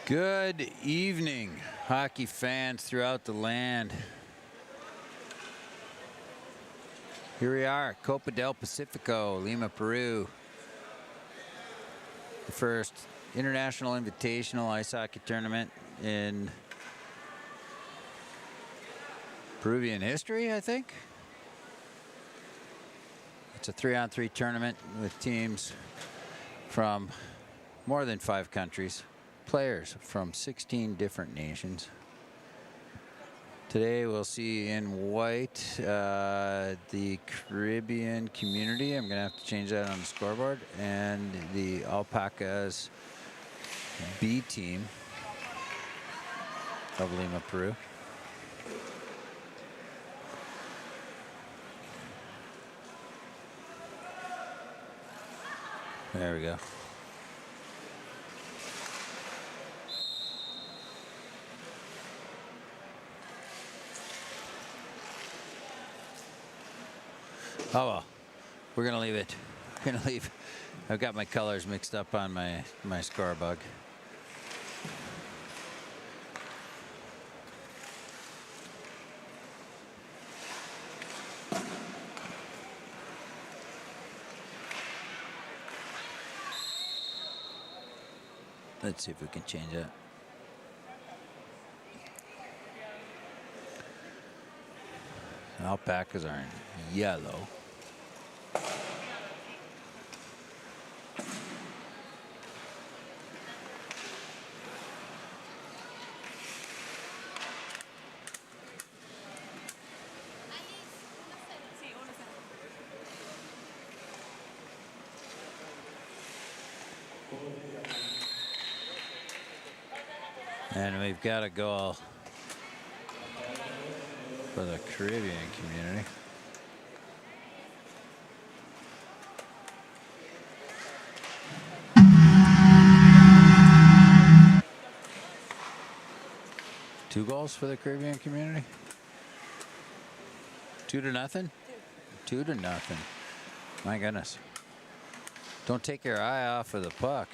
Good evening, hockey fans throughout the land. Here we are, Copa del Pacifico, Lima, Peru. The first international invitational ice hockey tournament in Peruvian history, I think. It's a 3-on-3 tournament with teams from more than 5 countries. Players from 16 different nations. Today we'll see in white the Caribbean community. I'm going to have to change that on the scoreboard. And the AllPacas B team of Lima, Peru. There we go. Oh well, we're gonna leave it. We're gonna leave. I've got my colors mixed up on my scorebug. Let's see if we can change that. Alpacas are in yellow. And we've got a goal for the Caribbean community. Two goals for the Caribbean community? 2-0? 2-0. My goodness. Don't take your eye off of the puck.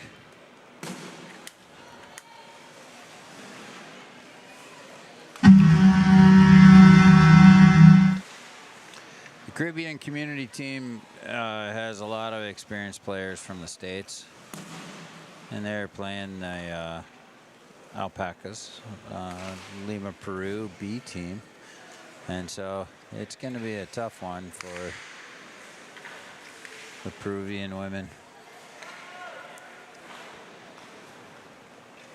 The Caribbean community team has a lot of experienced players from the States, and they're playing the AllPacas Lima, Peru B team, and so it's going to be a tough one for the Peruvian women.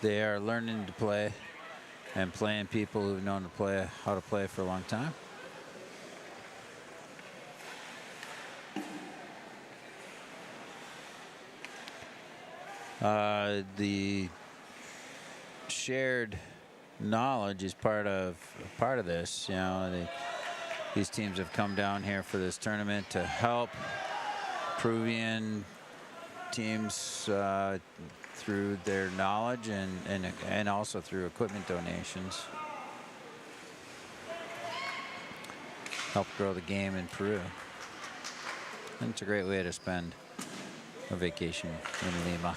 They are learning to play and playing people who've known to play how to play for a long time. The shared knowledge is part of this. You know, these teams have come down here for this tournament to help Peruvian teams through their knowledge and also through equipment donations. Help grow the game in Peru. And it's a great way to spend a vacation in Lima.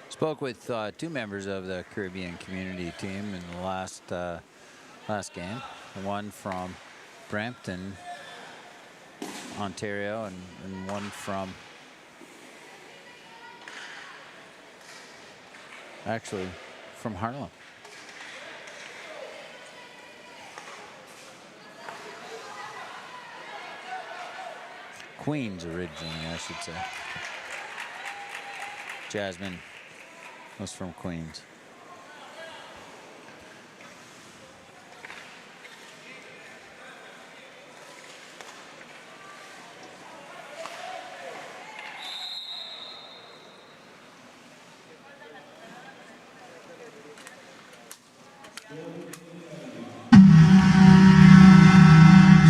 Spoke with 2 members of the Caribbean community team in the last game. One from Brampton, Ontario, and one from Harlem. Queens originally, I should say. Jasmine was from Queens.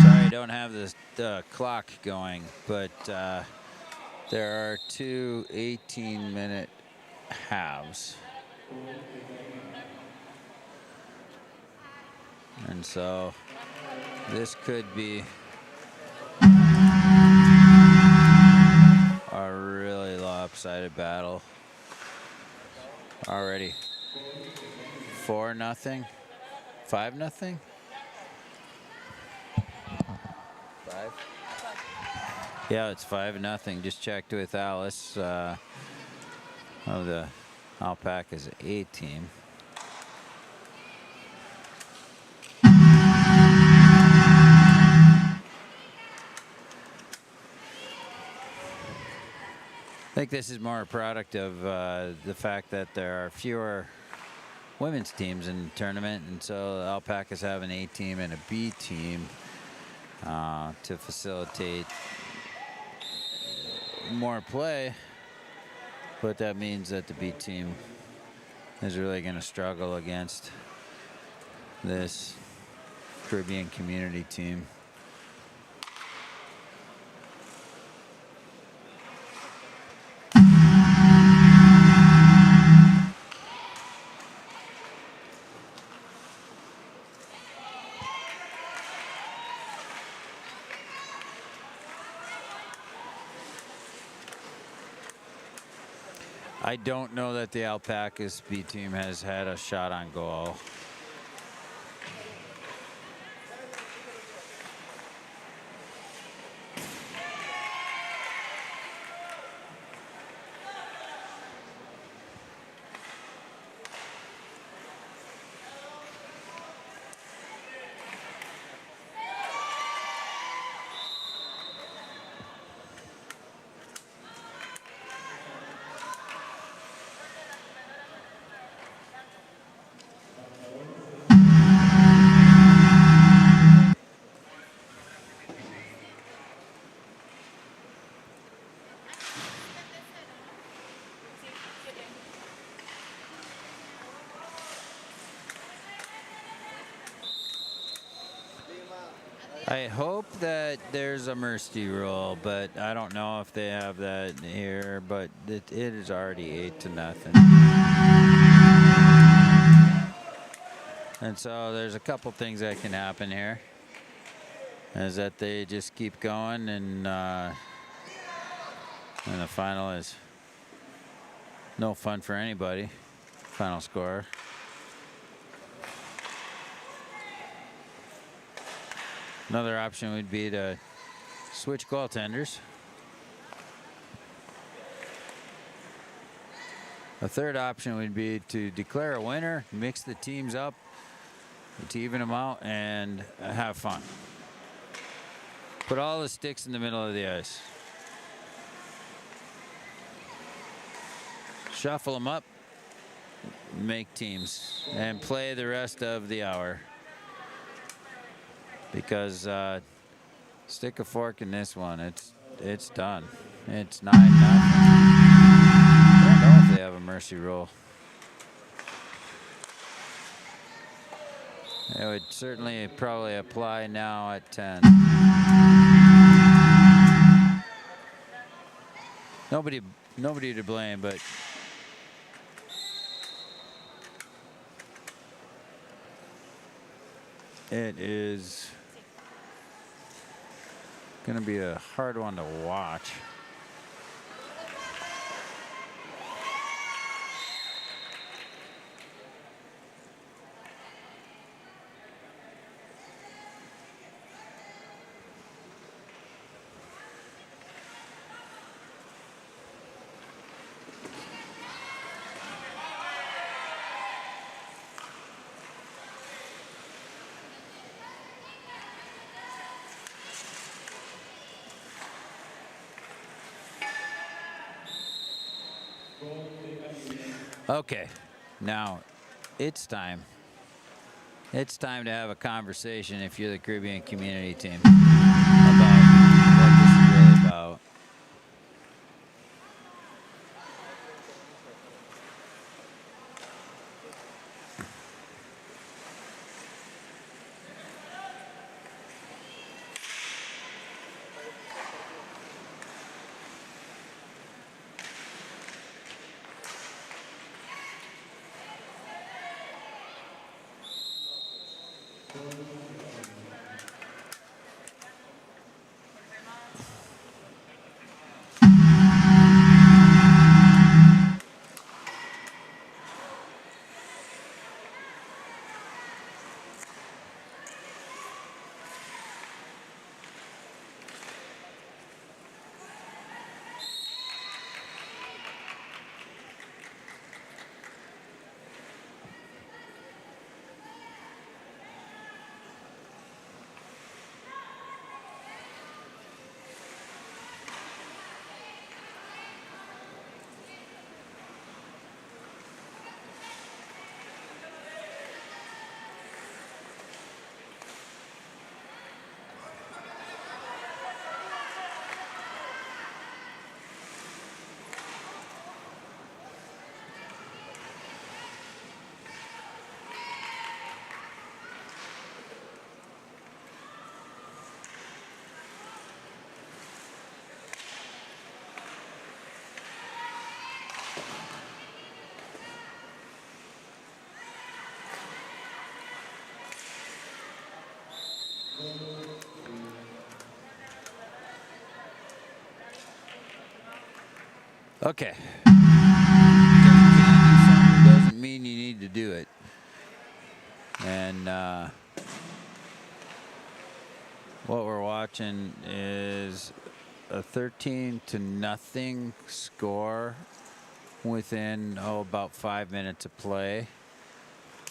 Sorry, I don't have the clock going, but there are two 18-minute halves. And so this could be a really lopsided battle. Already 4-0, 5-0, 5. Yeah, it's 5-0. Just checked with Alice of the AllPacas A team. I think this is more a product of the fact that there are fewer women's teams in the tournament, and so the AllPacas have an A team and a B team to facilitate more play, but that means that the B team is really going to struggle against this Caribbean community team. I don't know that the AllPacas B team has had a shot on goal. I hope that there's a mercy rule, but I don't know if they have that here, but it is already 8-0. And so there's a couple things that can happen here. Is that they just keep going, and the final is no fun for anybody. Final score. Another option would be to switch goaltenders. A third option would be to declare a winner, mix the teams up to even them out, and have fun. Put all the sticks in the middle of the ice. Shuffle them up, make teams, and play the rest of the hour. Because stick a fork in this one. It's done. It's 9-0. I don't know if they have a mercy rule. It would certainly probably apply now at 10. Nobody to blame, but it is going to be a hard one to watch. Okay, now it's time. It's time to have a conversation, if you're the Caribbean community team, about what this is really about. Okay. Because you can do something doesn't mean you need to do it. And what we're watching is a 13-0 score within about 5 minutes of play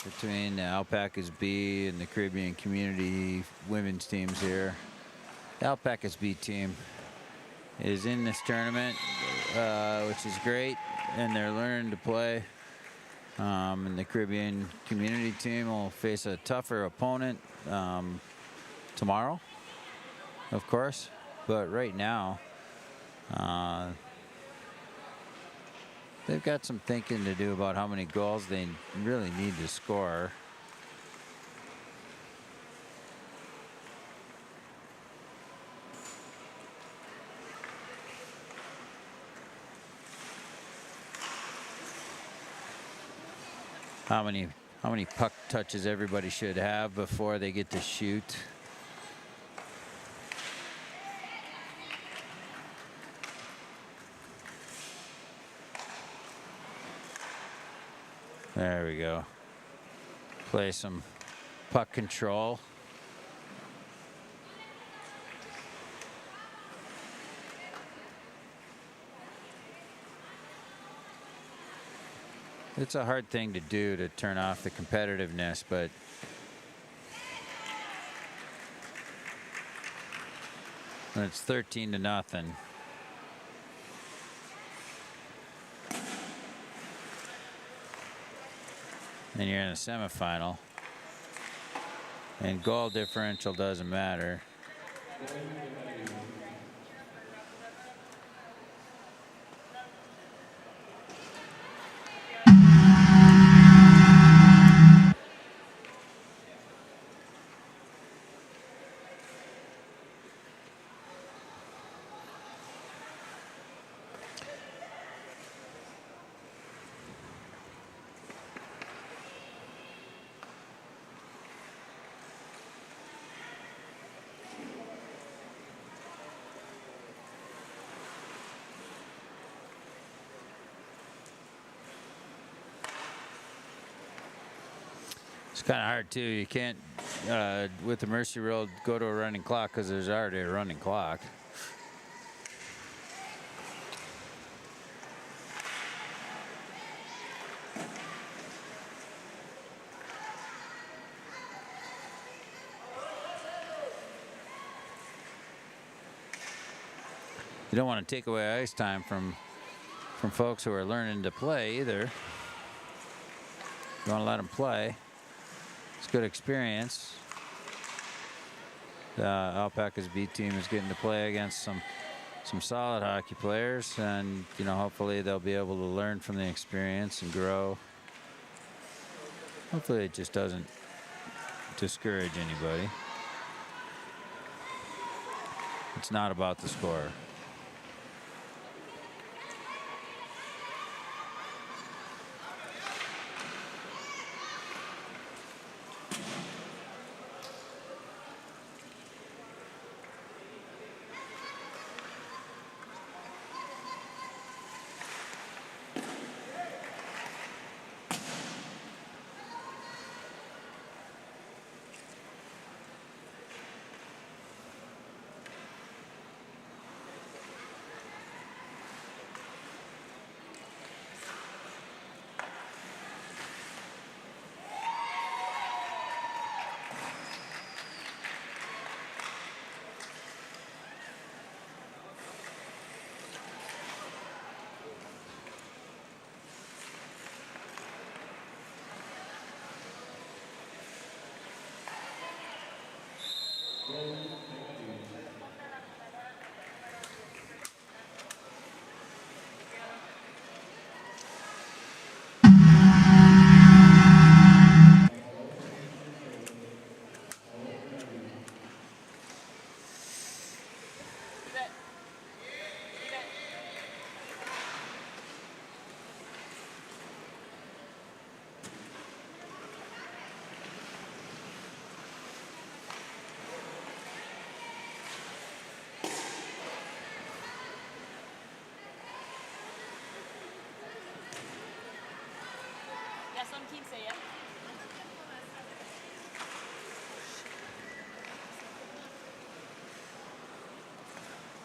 between the AllPacas B and the Caribbean Community women's teams here. The AllPacas B team is in this tournament, which is great, and they're learning to play. And the Caribbean Community team will face a tougher opponent tomorrow, of course. But right now, they've got some thinking to do about how many goals they really need to score. How many puck touches everybody should have before they get to shoot. There we go. Play some puck control. It's a hard thing to do to turn off the competitiveness, but when it's 13-0, and you're in a semifinal, and goal differential doesn't matter. It's kind of hard too. You can't, with the Mercy Road, go to a running clock because there's already a running clock. You don't want to take away ice time from folks who are learning to play either. You want to let them play. It's good experience. The AllPacas B team is getting to play against some solid hockey players, and hopefully they'll be able to learn from the experience and grow. Hopefully it just doesn't discourage anybody. It's not about the score. 15 ya.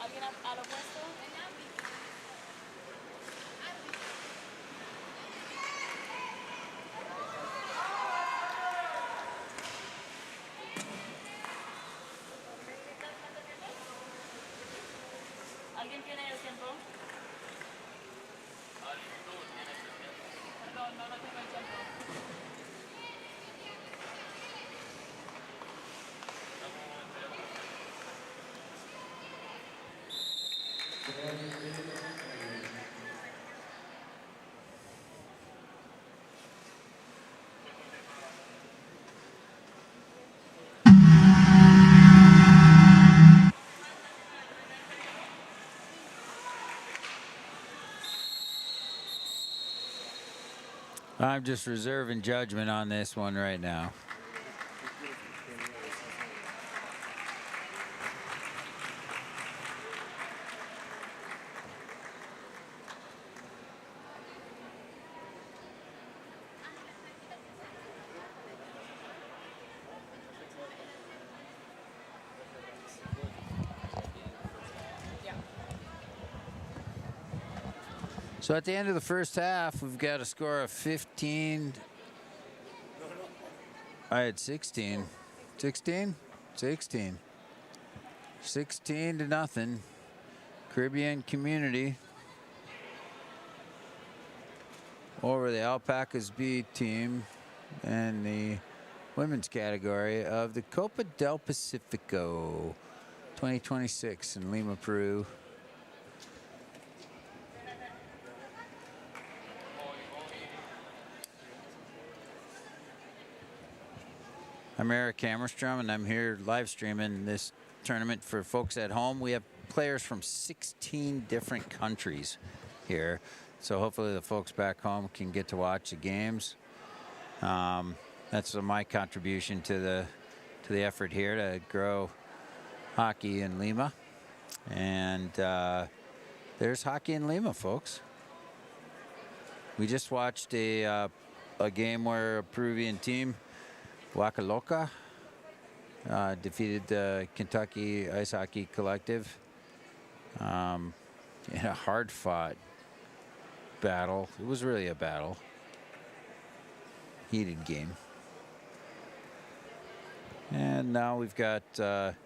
¿Alguien al opuesto? ¿Alguien tiene el tiempo? Perdón, no tengo el tiempo. I'm just reserving judgment on this one right now. So at the end of the first half, we've got a score of 15. I had 16. 16? 16. 16 to nothing. Caribbean Community over the AllPacas B team and the women's category of the Copa del Pacifico 2026 in Lima, Peru. I'm Eric Hammerstrom, and I'm here live streaming this tournament for folks at home. We have players from 16 different countries here, so hopefully the folks back home can get to watch the games. That's my contribution to the effort here to grow hockey in Lima. And there's hockey in Lima, folks. We just watched a game where a Peruvian team, Waka Loca, defeated the Kentucky Ice Hockey Collective in a hard-fought battle. It was really a battle. Heated game. And now we've got a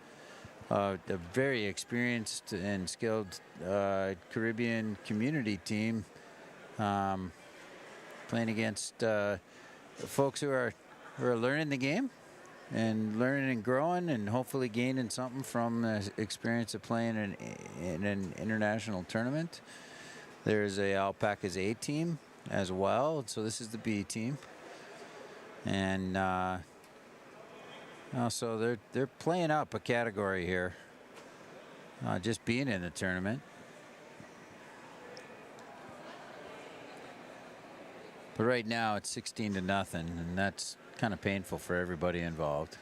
very experienced and skilled Caribbean community team playing against folks who are learning the game and learning and growing and hopefully gaining something from the experience of playing in an international tournament. There's a AllPacas A team as well, so this is the B team. And so they're playing up a category here, just being in the tournament. But right now it's 16 to nothing, and that's kind of painful for everybody involved.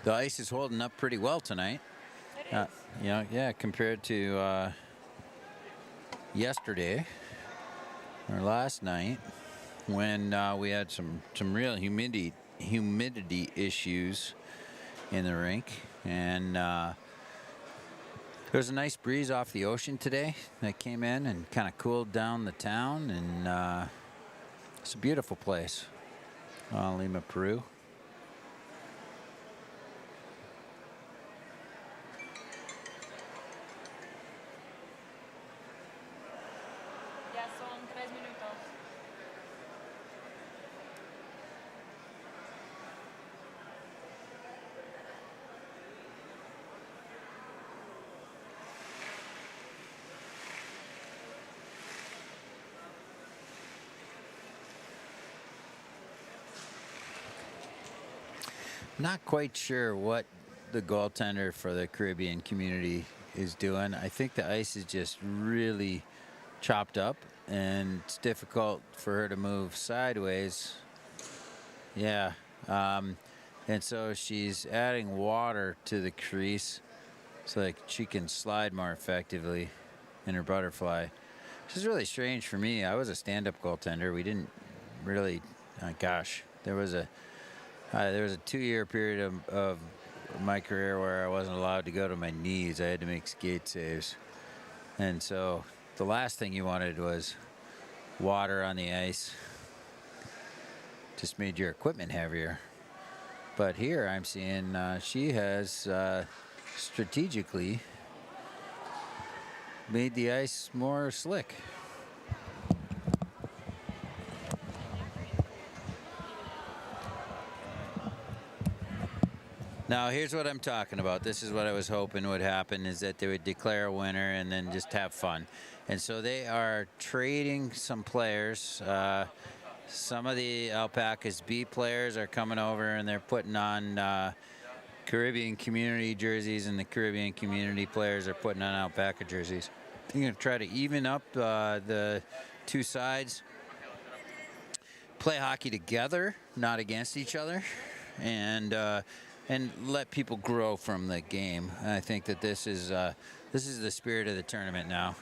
The ice is holding up pretty well tonight. It is. Yeah, compared to yesterday or last night when we had some real humidity issues in the rink, and there was a nice breeze off the ocean today that came in and kind of cooled down the town, and it's a beautiful place, Lima, Peru. Ya son 3 minutos. Not quite sure what the goaltender for the Caribbean community is doing. I think the ice is just really chopped up, and it's difficult for her to move sideways. Yeah. And so she's adding water to the crease so that she can slide more effectively in her butterfly. Which is really strange for me. I was a stand-up goaltender. We didn't really, gosh, there was a 2-year period of my career where I wasn't allowed to go to my knees. I had to make skate saves. And so the last thing you wanted was water on the ice. Just made your equipment heavier. But here I'm seeing she has strategically made the ice more slick. Now here's what I'm talking about. This is what I was hoping would happen, is that they would declare a winner and then just have fun. And so they are trading some players. Some of the AllPacas B players are coming over and they're putting on Caribbean community jerseys, and the Caribbean community players are putting on Alpaca jerseys. I'm going to try to even up the two sides, play hockey together, not against each other, and let people grow from the game. And I think that this is the spirit of the tournament now.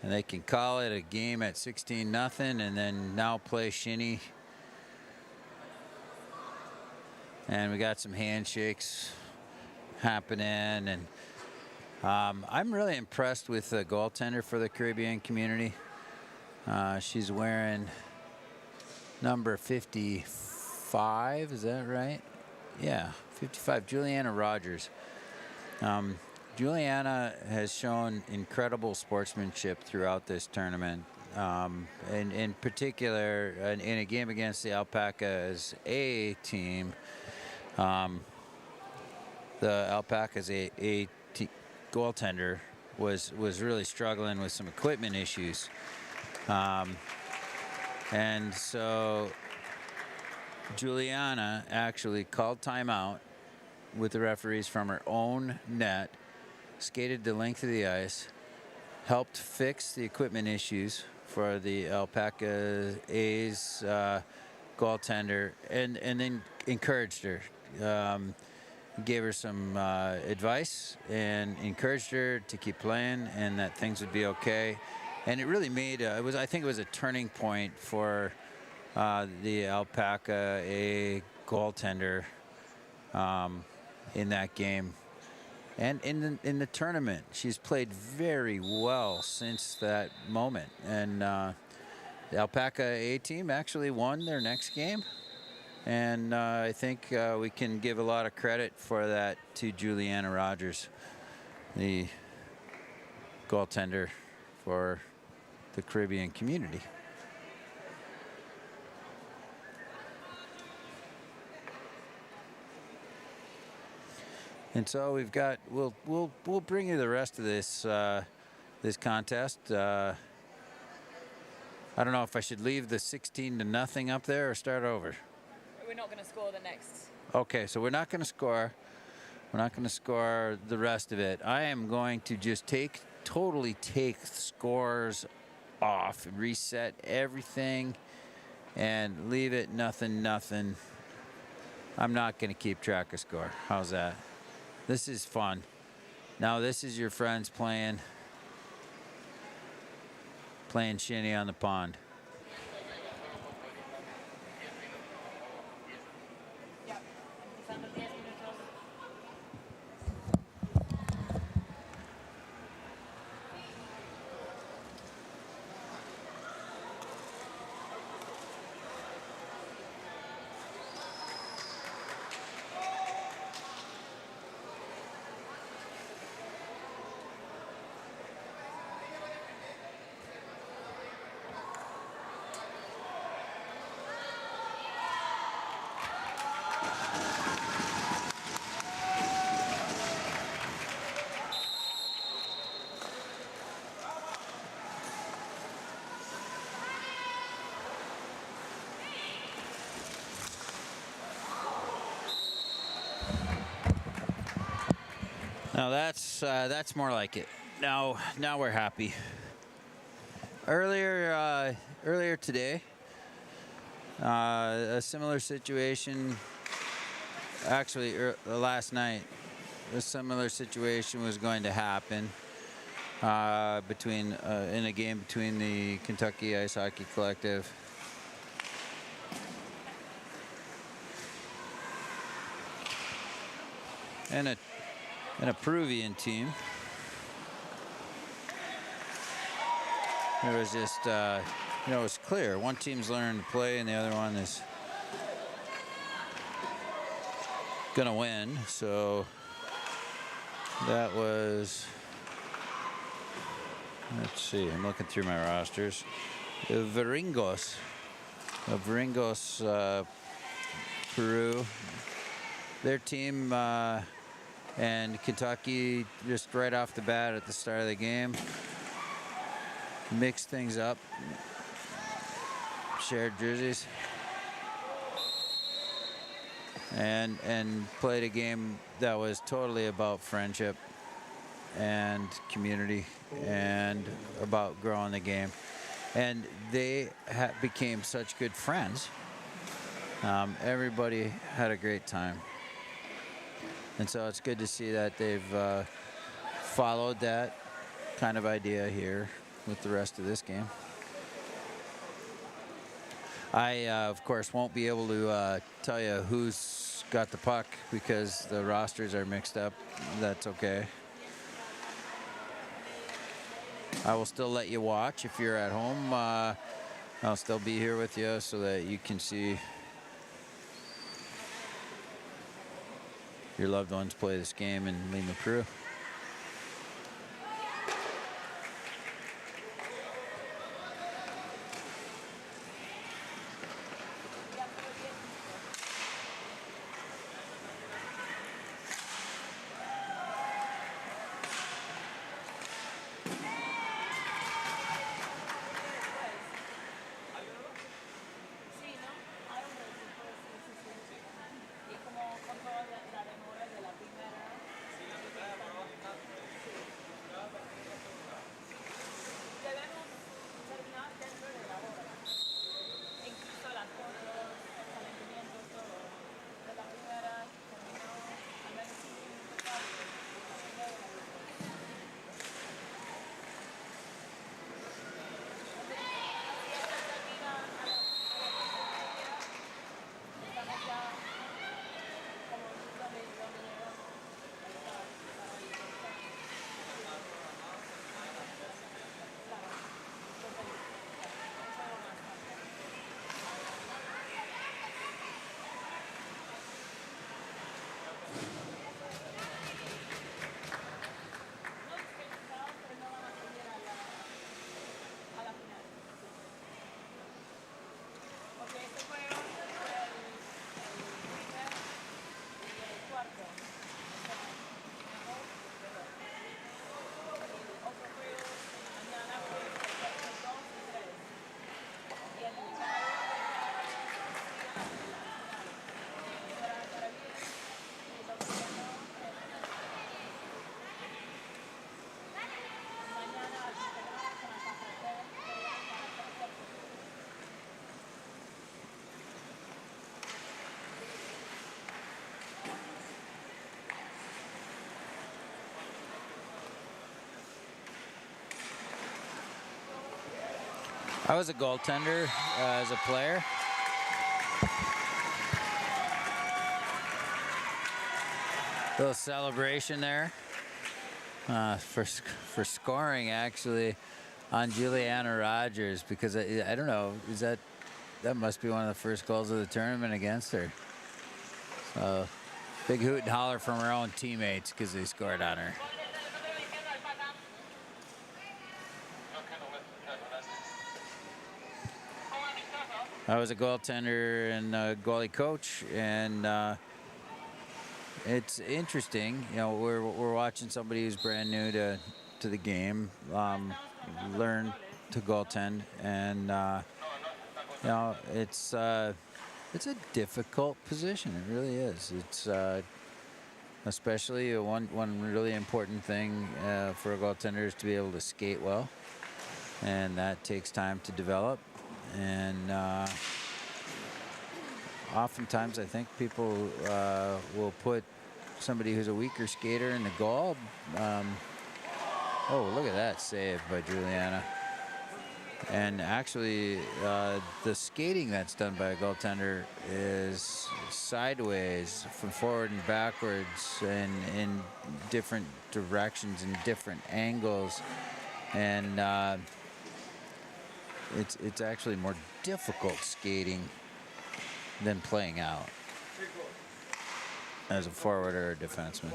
And they can call it a game at 16-0 and then now play shinny. And we got some handshakes happening. And I'm really impressed with the goaltender for the Caribbean community. She's wearing number 55, is that right? Yeah, 55, Juliana Rogers. Juliana has shown incredible sportsmanship throughout this tournament. And in particular, in a game against the AllPacas A team, the AllPacas A goaltender was really struggling with some equipment issues. And so Juliana actually called timeout with the referees from her own net, skated the length of the ice, helped fix the equipment issues for the AllPacas A's goaltender, and then encouraged her. Gave her some advice and encouraged her to keep playing and that things would be okay. And it really made I think it was a turning point for the AllPaca A goaltender in that game. And in the tournament, she's played very well since that moment. And the AllPaca A team actually won their next game. And I think we can give a lot of credit for that to Juliana Rogers, the goaltender for the Caribbean community. And so we've got we'll bring you the rest of this this contest. I don't know if I should leave the 16-0 up there or start over. We're not going to score the next. Okay, so we're not going to score. We're not going to score the rest of it. I am going to just totally take scores off, reset everything, and leave it 0-0. I'm not going to keep track of score. How's that? This is fun. Now this is your friends playing shinny on the pond. Now that's more like it. Now we're happy. Earlier today, a similar situation actually last night, a similar situation was going to happen in a game between the Kentucky Ice Hockey Collective and a Peruvian team. It was just, it was clear. One team's learning to play and the other one is gonna win. So that was, let's see, I'm looking through my rosters. Viringos, Peru. Their team and Kentucky just right off the bat at the start of the game mixed things up, shared jerseys, and played a game that was totally about friendship and community and about growing the game. And they became such good friends. Everybody had a great time. And so it's good to see that they've followed that kind of idea here with the rest of this game. I, of course, won't be able to tell you who's got the puck because the rosters are mixed up. That's okay. I will still let you watch if you're at home. I'll still be here with you so that you can see your loved ones play this game in Lima, Peru. I was a goaltender as a player. Little celebration there for scoring actually on Juliana Rogers, because I don't know, that must be one of the first goals of the tournament against her. So big hoot and holler from her own teammates because they scored on her. I was a goaltender and a goalie coach, and it's interesting. You know, we're watching somebody who's brand new to the game learn to goaltend, and you know, it's a difficult position. It really is. It's especially one really important thing for a goaltender is to be able to skate well, and that takes time to develop. And oftentimes I think people will put somebody who's a weaker skater in the goal. Oh, look at that save by Juliana. And actually, the skating that's done by a goaltender is sideways, from forward and backwards, and in different directions and different angles. And it's actually more difficult skating than playing out as a forward or a defenseman.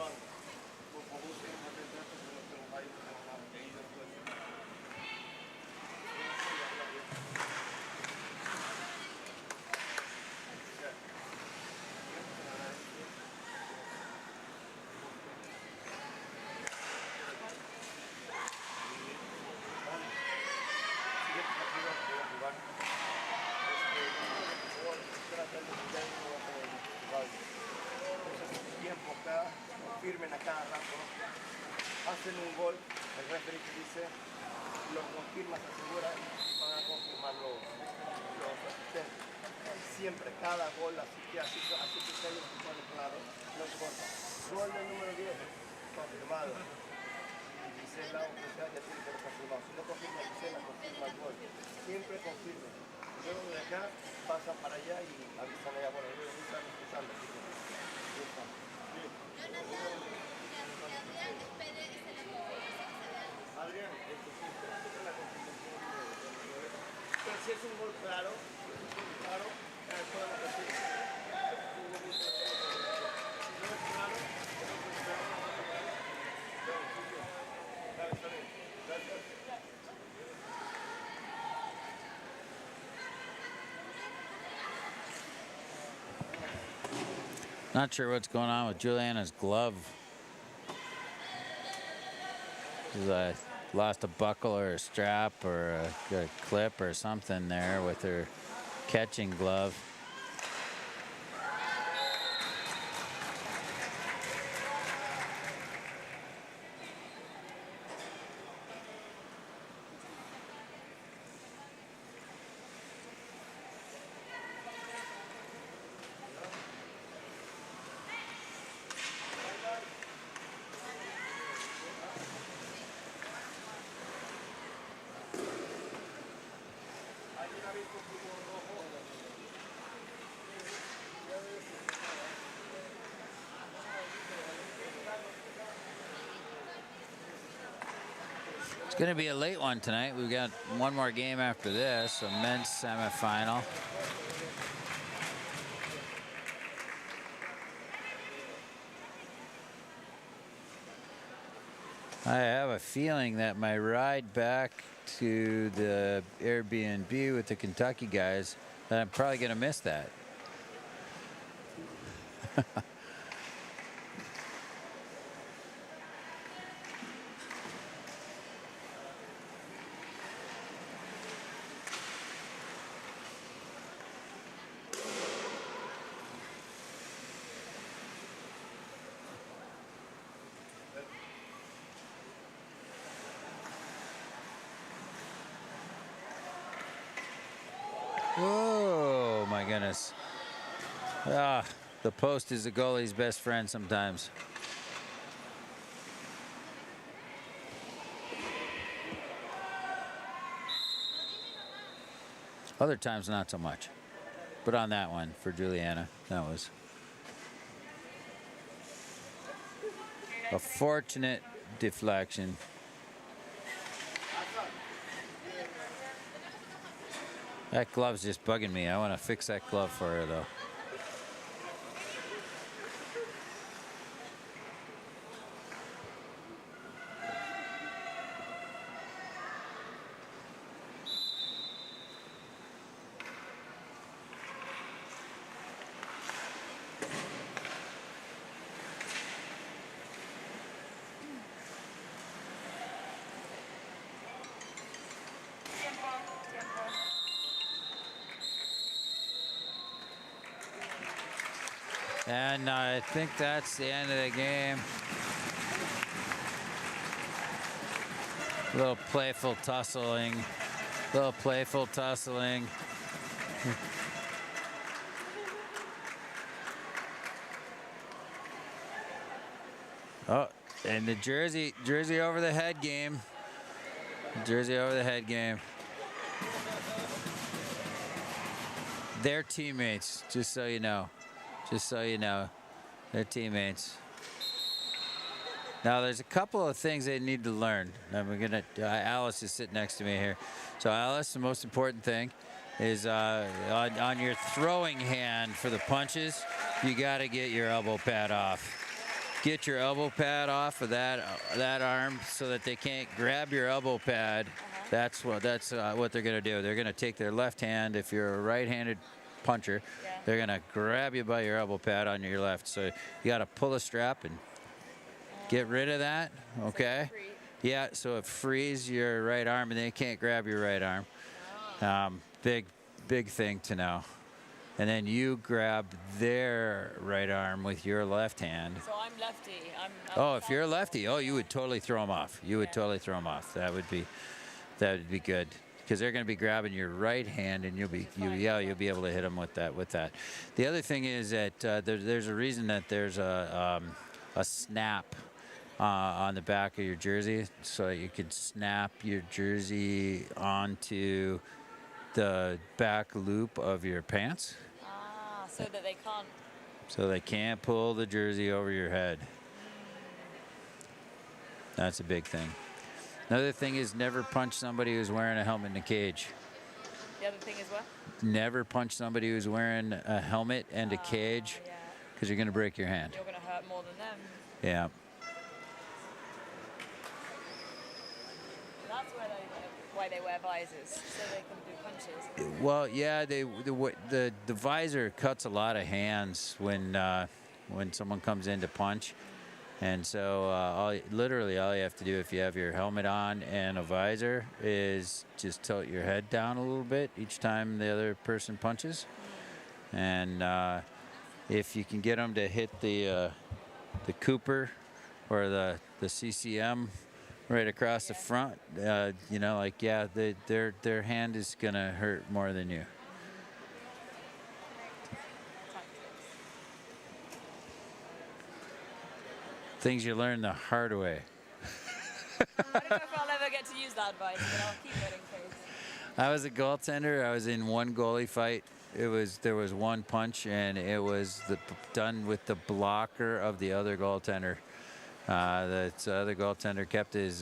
Firmen a cada rato, hacen un gol, el referee te dice, lo confirma, se asegura y van a confirmar los asistentes. Siempre, cada gol, así que ellos ponen claro, no importa. Gol del número 10, confirmado. Y Gisela o sea, ya tiene que ser confirmado. Si no confirma Gisela, confirma el gol. Siempre confirme. Luego de acá pasan para allá y avisan allá, bueno, ellos están escuchando. Adrián, pero si es un gol claro, podemos decir. Si no es claro, está bien. Gracias. Not sure what's going on with Juliana's glove. I lost a buckle or a strap or a clip or something there with her catching glove. It's going to be a late one tonight. We've got one more game after this, a men's semifinal. I have a feeling that my ride back to the Airbnb with the Kentucky guys, that I'm probably going to miss that. Oh my goodness. Ah, the post is the goalie's best friend sometimes. Other times not so much. But on that one for Juliana, that was a fortunate deflection. That glove's just bugging me. I want to fix that glove for her, though. And I think that's the end of the game. A little playful tussling. And the jersey over the head game. Jersey over the head game. They're teammates, just so you know. Just so you know. They're teammates. Now, there's a couple of things they need to learn. And we're gonna. Alice is sitting next to me here. So, Alice, the most important thing is on your throwing hand for the punches, you got to get your elbow pad off. Get your elbow pad off of that arm so that they can't grab your elbow pad. That's what they're gonna do. They're gonna take their left hand. If you're a right-handed puncher, they're gonna grab you by your elbow pad on your left. So you gotta pull the strap and get rid of that. Okay. Yeah. So it frees your right arm, and they can't grab your right arm. Big thing to know. And then you grab their right arm with your left hand. So I'm lefty. Oh, if you're a lefty, you would totally throw them off. You would totally throw them off. That would be good, because they're going to be grabbing your right hand, and you'll be able to hit them with that. The other thing is that there's a reason that there's a snap on the back of your jersey, so you could snap your jersey onto the back loop of your pants. So that they can't. So they can't pull the jersey over your head. That's a big thing. Another thing is never punch somebody who's wearing a helmet in a cage. The other thing is what? Never punch somebody who's wearing a helmet and a cage, because you're going to break your hand. You're going to hurt more than them. Yeah. That's why they wear visors, so they can do punches. Well, yeah, the visor cuts a lot of hands when someone comes in to punch. And so literally all you have to do if you have your helmet on and a visor is just tilt your head down a little bit each time the other person punches. And if you can get them to hit the Cooper or the CCM right across the front, their hand is going to hurt more than you. Things you learn the hard way. I don't know if I'll ever get to use that advice, but I'll keep it in case. I was a goaltender. I was in one goalie fight. There was one punch, and it was done with the blocker of the other goaltender. The other goaltender kept his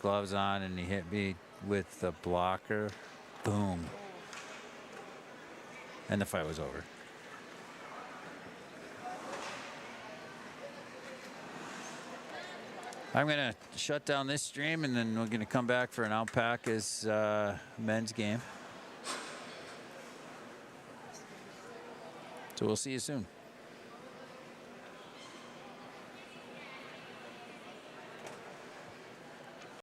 gloves on, and he hit me with the blocker. Boom. And the fight was over. I'm going to shut down this stream, and then we're going to come back for an AllPacas men's game. So we'll see you soon.